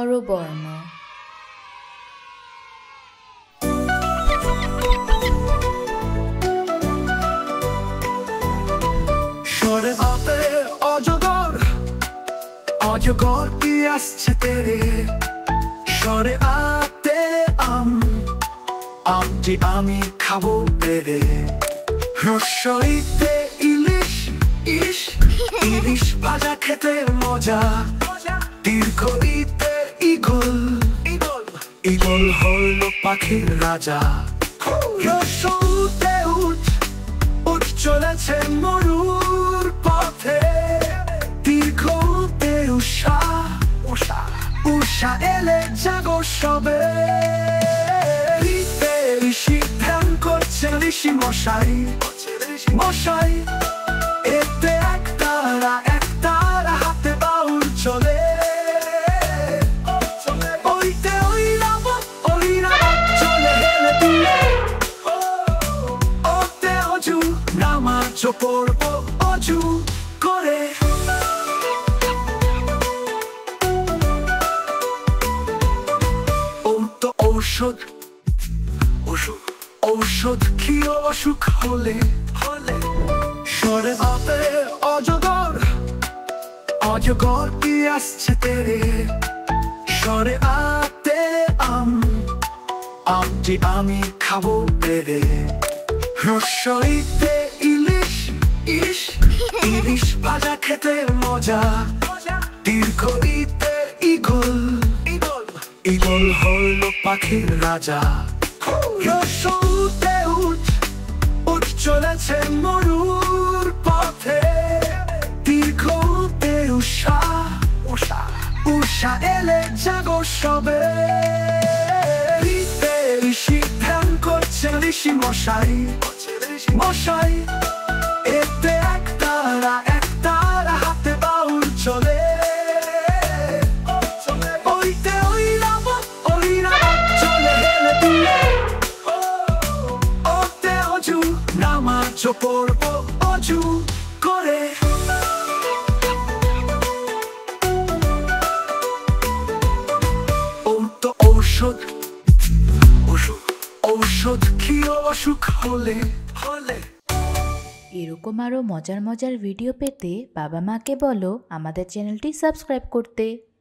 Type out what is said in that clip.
স্বরবর্ণ। স্বরে আতে অজগর, অজগর কি আসছে তেরে। স্বরে আতে আমটি আমি খাবো পেরে। রসইতে ইলিশ, ইলিশ ভাজা খেতে মজা। দীর্ঘইতে ঈগল, ঈগল হলো পাখির রাজা। রসউতে উঠ চলেছে মরুর পথে। দীর্ঘতে উষা, উষা এলে জাগো সবে। ঋষি ধ্যান করছে ঋষি মশাই। এতে একতারা হাতে বাউল চলে। ওইতে ওই রাবত চলে হেলে দুলে। ওতে অজু নামাজ পড়বো অজু করে। ও তো ঔষধ কি অসুখ হলে। স্বরে আতে অজগর কি আসছে তেরে। স্বরে আতে আমটি আমি খাবো পেরে। রসইতে ইলিশ, ইলিশ ভাজা খেতে মজা। দীর্ঘইতে ঈগল, ঈগল হলো পাখির রাজা। রসউতে উঠ চলেছে মরুর পথে। দীর্ঘতে উষা এলে জাগো সবে। ঋষি ধ্যান করছে ঋষি মশাই। এতে একতারা হাতে বাউল চলে। ওইতে ওই রাবত চলে হেলে দুলে। ওতে অজু নামাজ পড়বো অজু করে। ও তো ঔষধ কি অসুখ হলে। এরকম আরও মজার মজার ভিডিও পেতে বাবা মাকে বলো আমাদের চ্যানেলটি সাবস্ক্রাইব করতে।